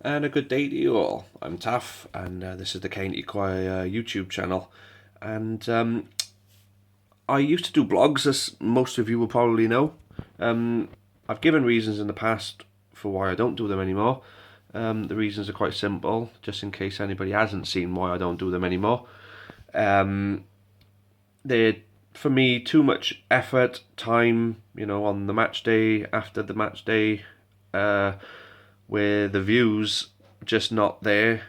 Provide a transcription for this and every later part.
And a good day to you all. I'm Taff, and this is the County Choir YouTube channel. And I used to do blogs, as most of you will probably know. I've given reasons in the past for why I don't do them anymore. The reasons are quite simple, just in case anybody hasn't seen why I don't do them anymore. They're, for me, too much effort, time, on the match day, after the match day, where the views just not there.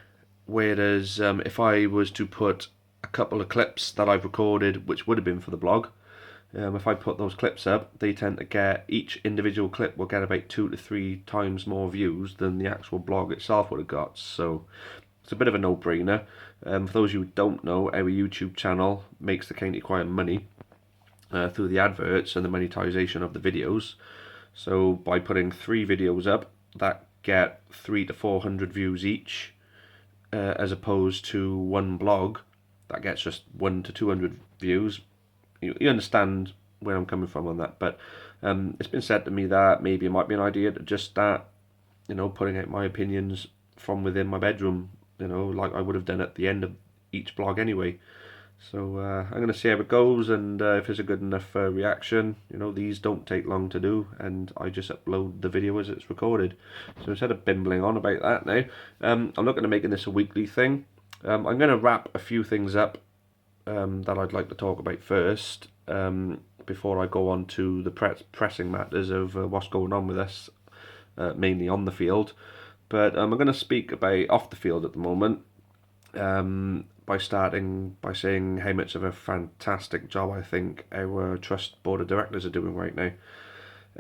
Whereas if I was to put a couple of clips that I've recorded, which would have been for the blog, if I put those clips up, they tend to get, each individual clip will get about 2 to 3 times more views than the actual blog itself would have got. So it's a bit of a no-brainer. For those of you who don't know, our YouTube channel makes the County Choir money through the adverts and the monetization of the videos. So by putting 3 videos up that get 300 to 400 views each, as opposed to one blog that gets just 1 to 200 views, you understand where I'm coming from on that. But it's been said to me that maybe it might be an idea to just start, putting out my opinions from within my bedroom, like I would have done at the end of each blog anyway. So I'm going to see how it goes, and if it's a good enough reaction, these don't take long to do, and I just upload the video as it's recorded. So instead of bimbling on about that now, I'm looking at making this a weekly thing. I'm going to wrap a few things up that I'd like to talk about first, before I go on to the pressing matters of what's going on with us, mainly on the field. But I'm going to speak about off the field at the moment. By starting by saying how much of a fantastic job I think our trust board of directors are doing right now.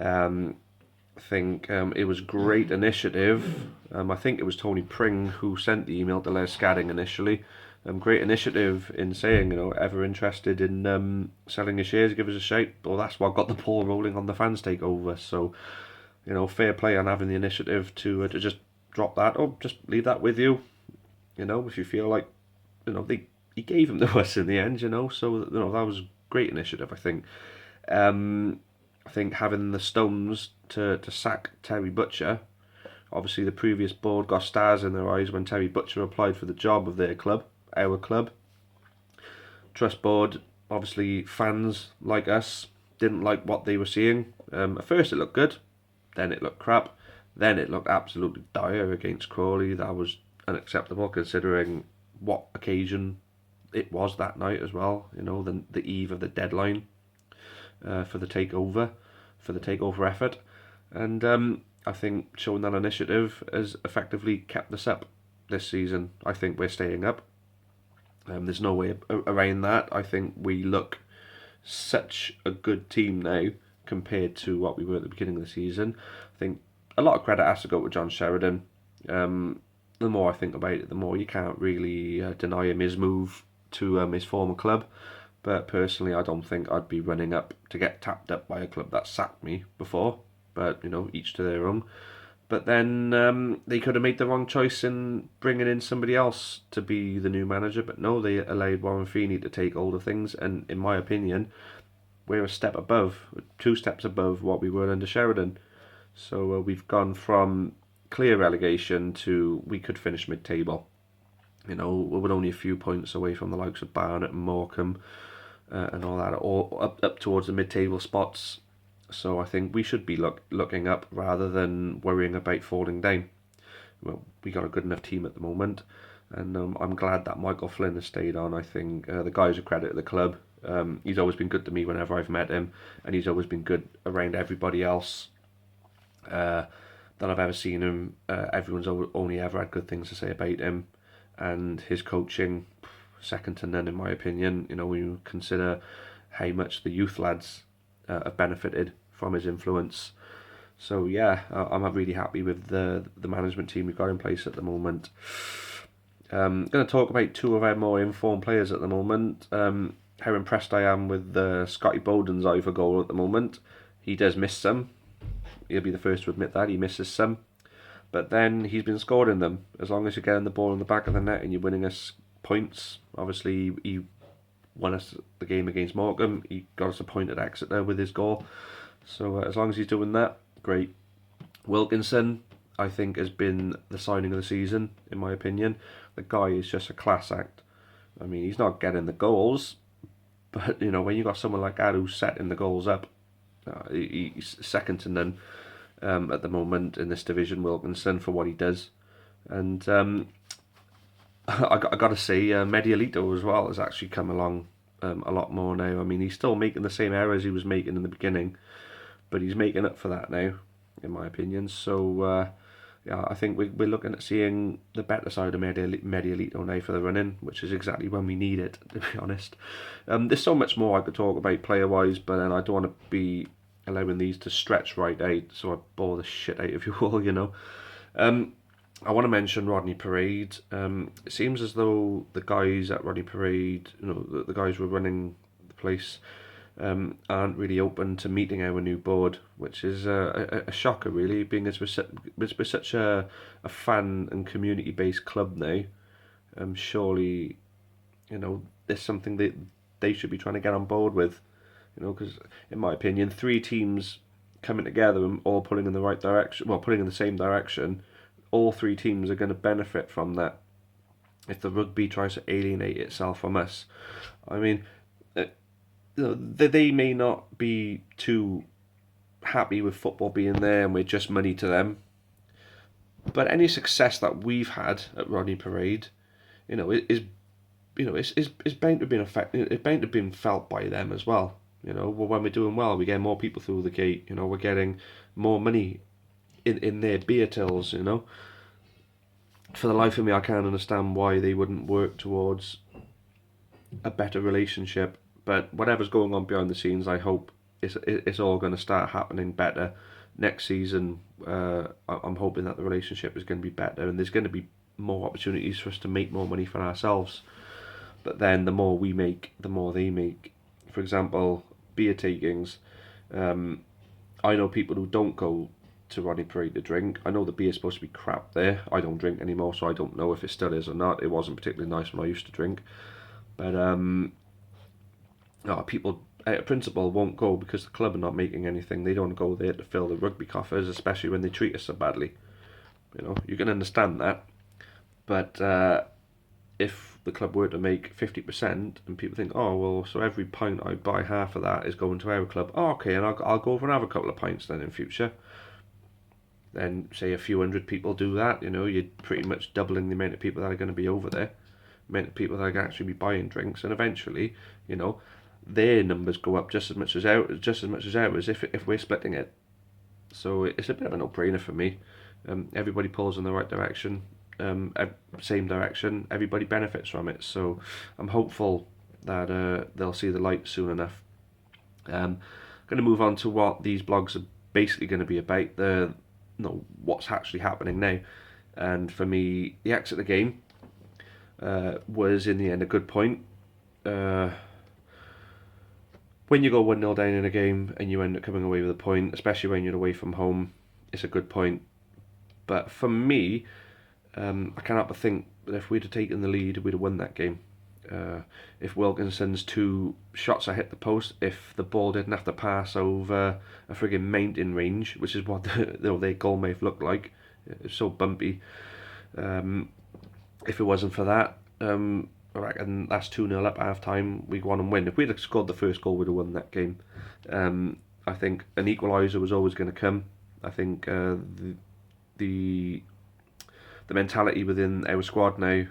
I think it was great initiative. I think it was Tony Pring who sent the email to Les Scadding initially. Great initiative in saying, ever interested in selling your shares, give us a shout. Well, that's what got the ball rolling on the fans takeover. So, fair play on having the initiative to just drop that, or just leave that with you. If you feel like, he gave him to us in the end, so that was great initiative, I think. I think having the stones to sack Terry Butcher, obviously the previous board got stars in their eyes when Terry Butcher applied for the job of their club, our club. Trust board, obviously fans like us didn't like what they were seeing. At first it looked good, then it looked crap, then it looked absolutely dire against Crawley. That was unacceptable considering what occasion it was that night as well. The eve of the deadline for the takeover, effort, and I think showing that initiative has effectively kept us up this season. I think we're staying up. There's no way around that. I think we look such a good team now compared to what we were at the beginning of the season. I think a lot of credit has to go to John Sheridan. The more I think about it, the more you can't really deny him his move to his former club. But personally, I don't think I'd be running up to get tapped up by a club that sacked me before. But, each to their own. But then they could have made the wrong choice in bringing in somebody else to be the new manager. But no, they allowed Warren Feeney to take all the things. And in my opinion, we're a step above, 2 steps above what we were under Sheridan. So we've gone from clear relegation to we could finish mid-table. We're only a few points away from the likes of Barnet and Morecambe and all that, all up towards the mid-table spots. So I think we should be looking up rather than worrying about falling down. Well, we got a good enough team at the moment, and I'm glad that Michael Flynn has stayed on. I think the guy's a credit to the club. He's always been good to me whenever I've met him, and he's always been good around everybody else that I've ever seen him. Everyone's only ever had good things to say about him, and his coaching, second to none in my opinion. When you consider how much the youth lads have benefited from his influence. So yeah, I'm really happy with the management team we've got in place at the moment. I'm going to talk about 2 of our more informed players at the moment. How impressed I am with Scotty Bowden's eye for goal at the moment. He does miss some. He'll be the first to admit that he misses some. But then he's been scoring them. As long as you're getting the ball in the back of the net and you're winning us points. Obviously, he won us the game against Morecambe. He got us a point at Exeter with his goal. So as long as he's doing that, great. Wilkinson, I think, has been the signing of the season, in my opinion. The guy is just a class act. I mean, he's not getting the goals, but when you got someone like that who's setting the goals up, he's second to none at the moment in this division, Wilkinson, for what he does. And I got to say, Medialito as well has actually come along a lot more now. I mean, he's still making the same errors he was making in the beginning, but he's making up for that now, in my opinion. So, yeah, I think we're looking at seeing the better side of Medialito now for the running, which is exactly when we need it, to be honest. There's so much more I could talk about player-wise, but then I don't want to be allowing these to stretch right out, so I bore the shit out of you all. I want to mention Rodney Parade. It seems as though the guys at Rodney Parade, the guys who are running the place, aren't really open to meeting our new board, which is a shocker, really, being as we're such a fan and community based club now. Surely, there's something that they should be trying to get on board with, because in my opinion, three teams coming together and all pulling in the right direction, well, pulling in the same direction, all three teams are going to benefit from that. If the rugby tries to alienate itself from us, I mean, they may not be too happy with football being there and we're just money to them. But any success that we've had at Rodney Parade, is bound to have been affected. It's bound to have been felt by them as well. When we're doing well, we get more people through the gate. We're getting more money in their beer tills. For the life of me, I can't understand why they wouldn't work towards a better relationship. But whatever's going on behind the scenes, I hope it's all going to start happening better next season. I'm hoping that the relationship is going to be better, and there's going to be more opportunities for us to make more money for ourselves. But then the more we make, the more they make. For example, beer takings. I know people who don't go to Rodney Parade to drink. I know the beer's supposed to be crap there. I don't drink anymore, so I don't know if it still is or not. It wasn't particularly nice when I used to drink. But people out of principle won't go because the club are not making anything. They don't go there to fill the rugby coffers, especially when they treat us so badly. You can understand that. But if the club were to make 50% and people think, oh, well, so every pint I buy, half of that is going to our club. Oh, okay, and I'll go for another couple of pints then in future. Then, say a few hundred people do that, you're pretty much doubling the amount of people that are going to be over there, the amount of people that are going to actually be buying drinks, and eventually, their numbers go up just as much as ours if we're splitting it. So it's a bit of a no-brainer for me. Everybody pulls in the right direction, same direction. Everybody benefits from it. So I'm hopeful that they'll see the light soon enough. Going to move on to what these blogs are basically going to be about. What's actually happening now. And for me, the exit of the game was in the end a good point. When you go 1-0 down in a game and you end up coming away with a point, especially when you're away from home, it's a good point. But for me, I cannot but think that if we'd have taken the lead, we'd have won that game. If Wilkinson's two shots had hit the post, if the ball didn't have to pass over a frigging mountain range, which is what their goal may have looked like, it's so bumpy. If it wasn't for that, I reckon that's 2-0 up at half time, we go on and win. If we'd have scored the first goal, we'd have won that game. I think an equaliser was always going to come. I think the mentality within our squad now,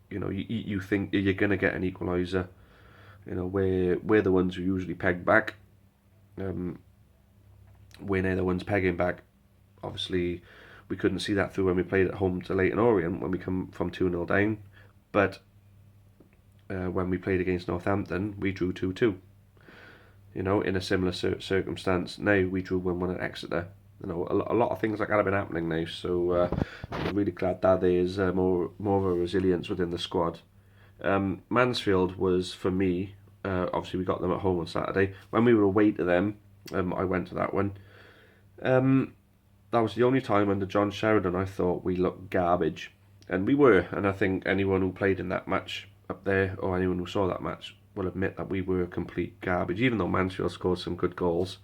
you think you're going to get an equaliser. We're the ones who usually peg back. We're now the ones pegging back. Obviously, we couldn't see that through when we played at home to Leyton Orient when we come from 2-0 down. But when we played against Northampton, we drew 2-2. In a similar circumstance. Now we drew 1-1 at Exeter. A lot of things like that have been happening now. So I'm really glad that there's more of a resilience within the squad. Mansfield was, for me, obviously we got them at home on Saturday. When we were away to them, I went to that one. That was the only time under John Sheridan I thought we looked garbage. And we were, and I think anyone who played in that match up there, or anyone who saw that match, will admit that we were complete garbage. Even though Mansfield scored some good goals,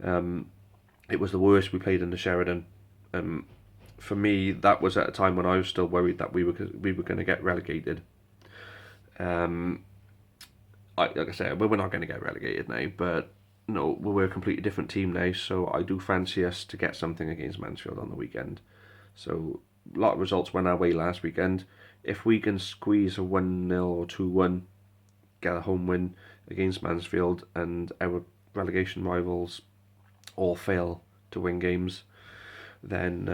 it was the worst we played under Sheridan. For me, that was at a time when I was still worried that we were going to get relegated. Um, like I said, we're not going to get relegated now, but no, we're a completely different team now. So I do fancy us to get something against Mansfield on the weekend. So a lot of results went our way last weekend. If we can squeeze a 1-0 or 2-1, get a home win against Mansfield, and our relegation rivals all fail to win games, then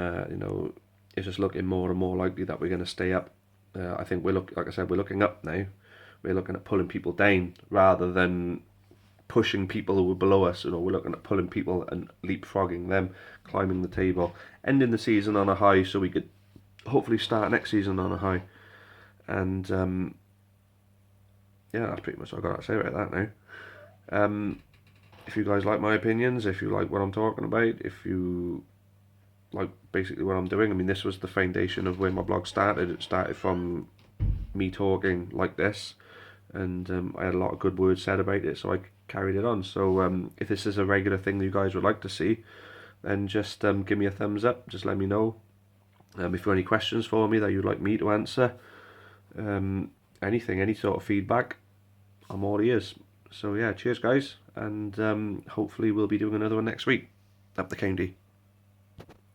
it's just looking more and more likely that we're going to stay up. I think like I said, we're looking up now. We're looking at pulling people down rather than pushing people who are below us. We're looking at pulling people and leapfrogging them, climbing the table, ending the season on a high, so we could hopefully start next season on a high. And yeah, that's pretty much what I got to say about that now. If you guys like my opinions, if you like what I'm talking about, if you like basically what I'm doing, I mean, this was the foundation of where my blog started. It started from me talking like this, and I had a lot of good words said about it, so I carried it on. So if this is a regular thing that you guys would like to see, then just give me a thumbs up. Just let me know. If you've got any questions for me that you'd like me to answer, anything, any sort of feedback, I'm all ears. So yeah, cheers guys, and hopefully we'll be doing another one next week. Up the county.